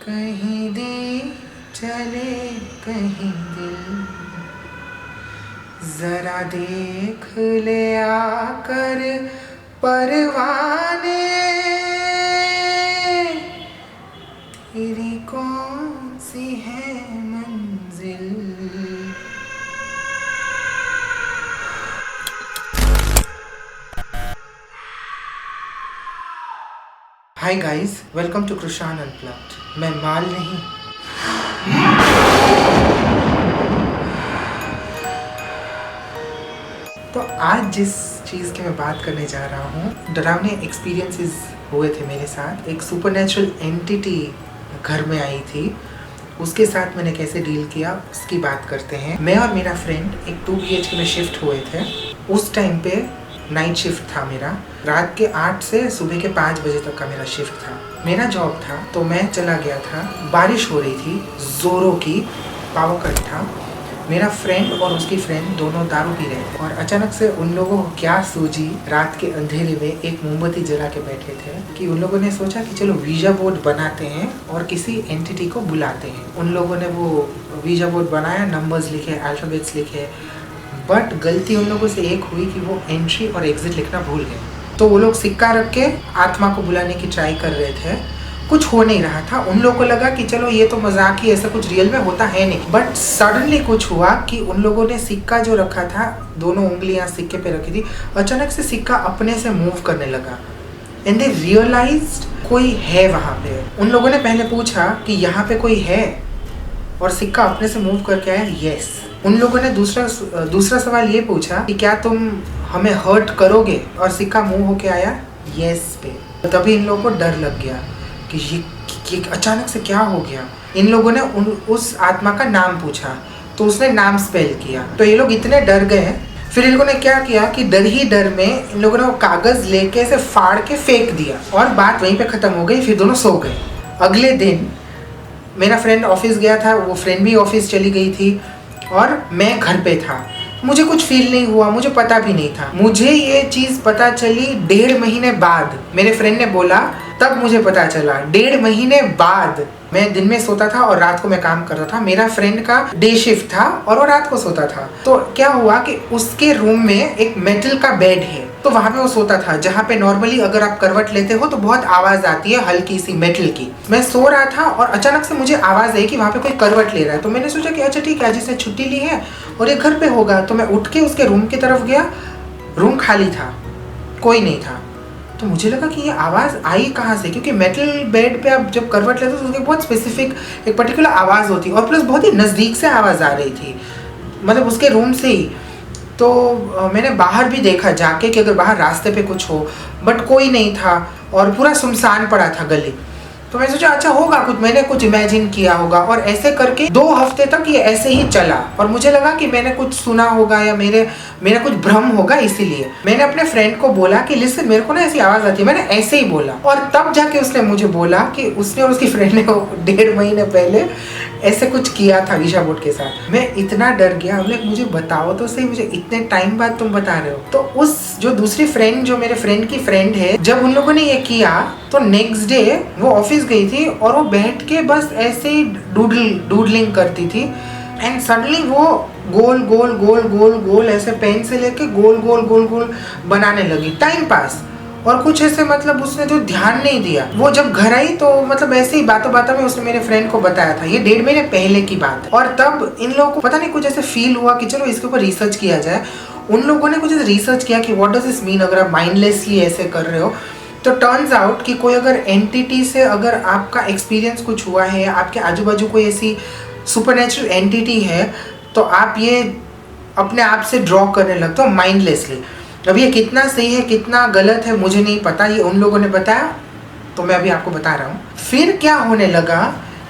कहीं दे चले कहीं दिल, जरा देख ले आकर परवाने, तेरी कौन सी है मंजिल। Hi guys, welcome to Krishan unplugged. मैं माल नहीं, तो आज जिस चीज़ की मैं बात करने जा रहा हूँ, डरावने एक्सपीरियंसेस हुए थे मेरे साथ। एक सुपरनेचुरल एंटिटी घर में आई थी, उसके साथ मैंने कैसे डील किया उसकी बात करते हैं। मैं और मेरा फ्रेंड एक 2 BHK में शिफ्ट हुए थे। उस टाइम पे नाइट शिफ्ट था मेरा, रात के 8 से सुबह के 5 बजे तक का मेरा शिफ्ट था। मेरा जॉब था, तो मैं चला गया था। बारिश हो रही थी, जोरों की, पावर कट था। मेरा फ्रेंड और उसकी फ्रेंड दोनों दारू पी रहे थे और अचानक से उन लोगों को क्या सूझी, रात के अंधेरे में एक मोमबत्ती जला के बैठे थे कि उन लोगों ने सोचा कि चलो वीजा बोर्ड बनाते हैं और किसी एंटिटी को बुलाते हैं। उन लोगों ने वो वीजा बोर्ड बनाया, नंबर्स लिखे, अल्फ़ाबेट्स लिखे, बट गलती उन लोगों से एक हुई कि वो एंट्री और एग्जिट लिखना भूल गए। तो वो लोग सिक्का रख के आत्मा को बुलाने की ट्राई कर रहे थे। कुछ हो नहीं रहा था। उन लोगों को लगा कि चलो ये तो मजाक ही, ऐसा कुछ रियल में होता है नहीं। बट सडनली कुछ हुआ कि उन लोगों ने सिक्का जो रखा था, दोनों उंगलियां सिक्के पे रखी थी, अचानक से सिक्का अपने से मूव करने लगा। एंड दे रियलाइज्ड कोई है वहाँ पे। उन लोगों ने पहले पूछा कि यहाँ पे कोई है, और सिक्का अपने से मूव करके आया, यस। उन लोगों ने दूसरा सवाल ये पूछा कि क्या तुम हमें हर्ट करोगे, और सिक्का मूव होके आया, यस पे। तो तभी इन लोगों को डर लग गया कि ये अचानक से क्या हो गया। इन लोगों ने उस आत्मा का नाम पूछा, तो उसने नाम स्पेल किया। तो ये लोग इतने डर गए, फिर इन लोगों ने क्या किया कि डर ही डर में इन लोगों ने वो कागज लेके ऐसे फाड़ के फेंक दिया, और बात वहीं पे खत्म हो गई। फिर दोनों सो गए। अगले दिन मेरा फ्रेंड ऑफिस गया था, वो फ्रेंड भी ऑफिस चली गई थी, और मैं घर पे था। मुझे कुछ फील नहीं हुआ, मुझे पता भी नहीं था। मुझे ये चीज़ पता चली 1.5 महीने बाद। मेरे फ्रेंड ने बोला, तब मुझे पता चला 1.5 महीने बाद। मैं दिन में सोता था और रात को मैं काम करता था। मेरा फ्रेंड का डे शिफ्ट था और वो रात को सोता था। तो क्या हुआ कि उसके रूम में एक मेटल का बेड है, तो वहाँ पे वो सोता था, जहाँ पे नॉर्मली अगर आप करवट लेते हो तो बहुत आवाज़ आती है हल्की सी मेटल की। मैं सो रहा था और अचानक से मुझे आवाज़ आई कि वहाँ पे कोई करवट ले रहा है। तो मैंने सोचा कि अच्छा ठीक है, आज इसने छुट्टी ली है और ये घर पे होगा। तो मैं उठ के उसके रूम की तरफ गया। रूम खाली था, कोई नहीं था। तो मुझे लगा कि ये आवाज़ आई कहाँ से, क्योंकि मेटल बेड पे आप जब करवट लेते हो तो उसकी बहुत स्पेसिफिक एक पर्टिकुलर आवाज़ होती है, और प्लस बहुत ही नज़दीक से आवाज़ आ रही थी, मतलब उसके रूम से ही। तो मैंने बाहर भी देखा जाके कि अगर बाहर रास्ते पे कुछ हो, बट कोई नहीं था और पूरा सुनसान पड़ा था गली। तो मैं सोचा अच्छा होगा कुछ, मैंने कुछ इमेजिन किया होगा, और ऐसे करके 2 हफ्ते तक ये ऐसे ही चला। और मुझे लगा कि मैंने कुछ सुना होगा या मेरा कुछ भ्रम होगा, इसीलिए मैंने अपने फ्रेंड को बोला कि लिसन, मेरे को ना ऐसी आवाज़ आती है। मैंने ऐसे ही बोला, और तब जाके उसने मुझे बोला कि उसने और उसकी फ्रेंड ने 1.5 महीने पहले ऐसे कुछ किया था वीजा बोर्ड के साथ। मैं इतना डर गया, बोले मुझे बताओ तो सही, मुझे इतने टाइम बाद तुम बता रहे हो। तो उस जो दूसरी फ्रेंड, जो मेरे फ्रेंड की फ्रेंड है, जब उन लोगों ने ये किया तो नेक्स्ट डे वो ऑफिस गई थी और वो बैठ के बस ऐसे ही डूडलिंग करती थी। एंड सडनली वो गोल गोल गोल गोल गोल ऐसे पेन से लेके गोल गोल गोल गोल बनाने लगी, टाइम पास। और कुछ ऐसे, मतलब उसने जो ध्यान नहीं दिया। वो जब घर आई तो मतलब ऐसे ही बातों बातों में उसने मेरे फ्रेंड को बताया था। ये 1.5 महीने पहले की बात है। और तब इन लोगों को पता नहीं कुछ ऐसे फील हुआ कि चलो इसके ऊपर रिसर्च किया जाए। उन लोगों ने कुछ ऐसे रिसर्च किया कि व्हाट डज दिस मीन, अगर आप माइंडलेसली ऐसे कर रहे हो। तो टर्न्स आउट कि कोई अगर एंटिटी से अगर आपका एक्सपीरियंस कुछ हुआ है, आपके आजू बाजू कोई ऐसी सुपरनेचुरल एंटिटी है, तो आप ये अपने आप से ड्रॉ करने लगते हो माइंडलेसली। अब ये कितना सही है कितना गलत है मुझे नहीं पता, ये उन लोगों ने बताया, तो मैं अभी आपको बता रहा हूँ। फिर क्या होने लगा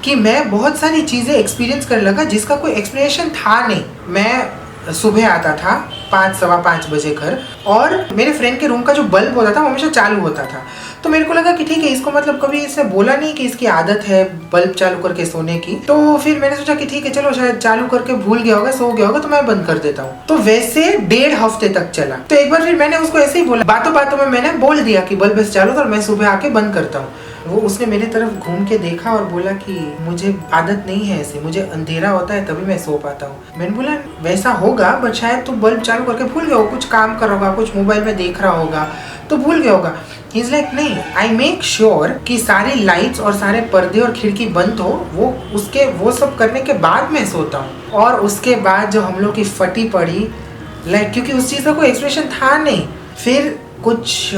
कि मैं बहुत सारी चीज़ें एक्सपीरियंस करने लगा जिसका कोई एक्सप्लेनेशन था नहीं। मैं सुबह आता था 5 सवा 5 बजे घर, और मेरे फ्रेंड के रूम का जो बल्ब होता था वो हमेशा चालू होता था। तो मेरे को लगा कि ठीक है, इसको मतलब कभी इसने बोला नहीं कि इसकी आदत है बल्ब चालू करके सोने की। तो फिर मैंने सोचा कि ठीक है चलो, शायद चालू करके भूल गया होगा, सो गया होगा, तो मैं बंद कर देता हूँ। तो वैसे 1.5 हफ्ते तक चला। तो एक बार फिर मैंने उसको ऐसे ही बोला, बातों बातों में मैंने बोल दिया कि बल्ब चालू था और मैं सुबह आके बंद करता हूँ। वो उसने मेरी तरफ घूम के देखा और बोला कि मुझे आदत नहीं है ऐसे, मुझे अंधेरा होता है तभी मैं सो पाता हूँ। मैंने बोला वैसा होगा बट शायद तू बल्ब चालू करके भूल गया हो, कुछ काम कर रहा होगा, कुछ मोबाइल में देख रहा होगा तो भूल गया होगा। ही इज लाइक नहीं, आई मेक श्योर कि सारी लाइट्स और सारे पर्दे और खिड़की बंद हो, वो सब करने के बाद मैं सोता हूँ। और उसके बाद जो हम लोग की फटी पड़ी क्योंकि उस चीज़ का कोई एक्सप्रेशन था नहीं। फिर कुछ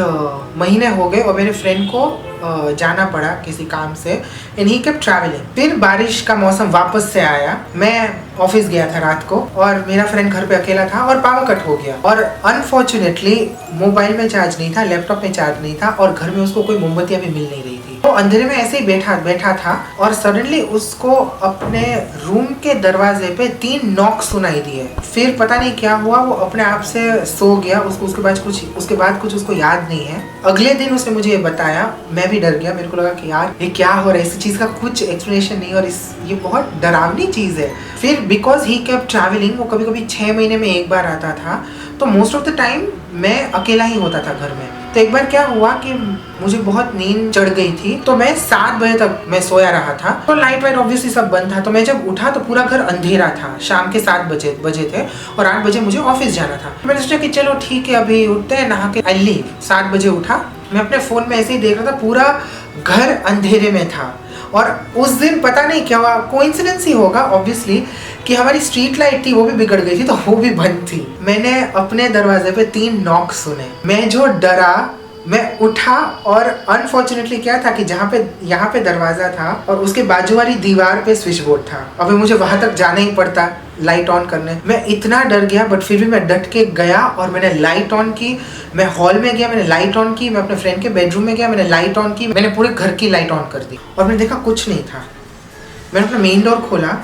महीने हो गए और मेरे फ्रेंड को जाना पड़ा किसी काम से एंड ही केप्ट ट्रैवलिंग। फिर बारिश का मौसम वापस से आया, मैं ऑफिस गया था रात को और मेरा फ्रेंड घर पे अकेला था और पावर कट हो गया और अनफॉर्चुनेटली मोबाइल में चार्ज नहीं था, लैपटॉप में चार्ज नहीं था और घर में उसको कोई मोमबत्तियां भी मिल नहीं रही थी। वो अंधेरे में ऐसे ही बैठा था और सडनली उसको अपने रूम के दरवाजे पे 3 नॉक सुनाई दिए। फिर पता नहीं क्या हुआ, वो अपने आप से सो गया। उसके बाद कुछ उसको याद नहीं है। अगले दिन उसने मुझे ये बताया, मैं भी डर गया। मेरे को लगा कि यार ये क्या हो रहा है, इस चीज़ का कुछ एक्सप्लेनेशन नहीं और ये बहुत डरावनी चीज़ है। फिर बिकॉज ही केप्ट ट्रैवलिंग, वो कभी कभी 6 महीने में एक बार आता था, तो मोस्ट ऑफ द टाइम मैं अकेला ही होता था घर में। तो एक बार क्या हुआ कि मुझे बहुत नींद चढ़ गई थी, तो मैं 7 बजे तक मैं सोया रहा था। तो लाइट वाइट ऑब्वियसली सब बंद था। तो मैं जब उठा तो पूरा घर अंधेरा था। शाम के 7 बजे थे और 8 बजे मुझे ऑफिस जाना था। मैंने सोचा कि चलो ठीक है अभी उठते हैं, नहा के आई लीव। 7 बजे उठा, मैं अपने फ़ोन में ऐसे ही देख रहा था, पूरा घर अंधेरे में था। और उस दिन पता नहीं क्या हुआ, कोइंसिडेंस ही होगा ऑब्वियसली, कि हमारी स्ट्रीट लाइट थी वो भी बिगड़ गई थी, तो वो भी बंद थी। मैंने अपने दरवाजे पे 3 नॉक सुने। मैं जो डरा, मैं उठा और अनफॉर्चुनेटली क्या था कि यहाँ पे दरवाजा था और उसके बाजू वाली दीवार पे स्विच बोर्ड था। अभी मुझे वहां तक जाना ही पड़ता लाइट ऑन करने। मैं इतना डर गया बट फिर भी मैं डट के गया और मैंने लाइट ऑन की। मैं हॉल में गया, मैंने लाइट ऑन की। मैं अपने फ्रेंड के बेडरूम में गया, मैंने लाइट ऑन की। मैंने पूरे घर की लाइट ऑन कर दी और मैंने देखा कुछ नहीं था। मैंने अपना मेन डोर खोला,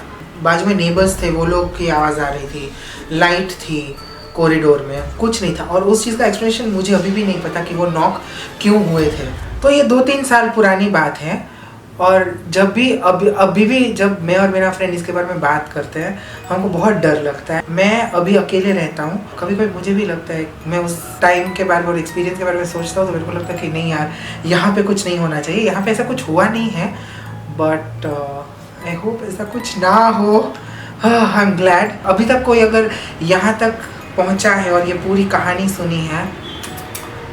बाजू में नेबर्स थे, वो लोग की आवाज़ आ रही थी, लाइट थी कॉरिडोर में, कुछ नहीं था। और उस चीज़ का एक्सप्लेनेशन मुझे अभी भी नहीं पता कि वो नॉक क्यों हुए थे। तो ये 2-3 साल पुरानी बात है और जब भी अभी भी जब मैं और मेरा फ्रेंड इसके बारे में बात करते हैं, हमको बहुत डर लगता है। मैं अभी अकेले रहता हूँ, कभी कभी मुझे भी लगता है, मैं उस टाइम के बारे में और एक्सपीरियंस के बारे में सोचता हूँ तो मेरे को लगता है कि नहीं यार, यहाँ पे कुछ नहीं होना चाहिए, यहाँ पे ऐसा कुछ हुआ नहीं है। बट आई होप ऐसा कुछ ना हो। आई एम ग्लैड अभी तक कोई अगर यहाँ तक पहुँचा है और ये पूरी कहानी सुनी है।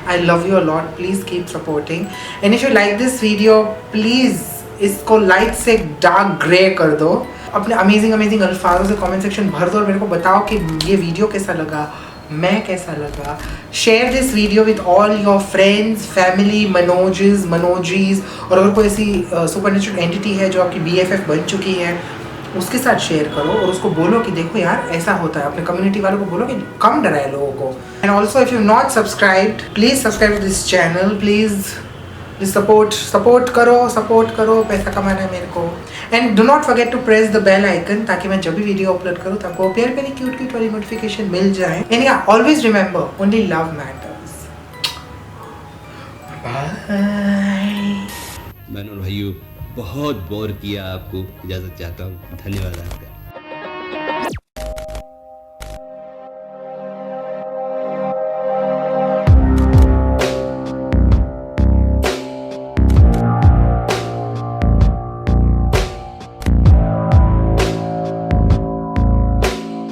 I love you a lot. Please keep supporting. And if you like this video, please इसको लाइट से डार्क ग्रे कर दो। अपने अमेजिंग अल्फाजों से कमेंट सेक्शन भर दो और मेरे को बताओ कि ये वीडियो कैसा लगा, मैं कैसा लगा। Share this video with all your friends, family, मनोजीज और अगर कोई ऐसी सुपरनेचुरल एंटिटी है जो आपकी BFF बन चुकी है, उसके साथ शेयर करो और उसको बोलो कि देखो यार ऐसा होता है। अपने कम्युनिटी वालों को बोलो कि कम डराए लोगों को। And also if you not subscribed, please subscribe to this channel. Please support करो, पैसा कमाना है मेरे को। And do not forget to press the bell icon, ताकि मैं जब भी वीडियो अपलोड करूँ तो आपको प्यारी क्यूट वाली नोटिफिकेशन मिल जाए। एंड या always remember, only love matters. Bye. मैंने भाइयों बहुत बोर किया आपको, इजाज़त चाहता हूँ। धन्यवाद आपका।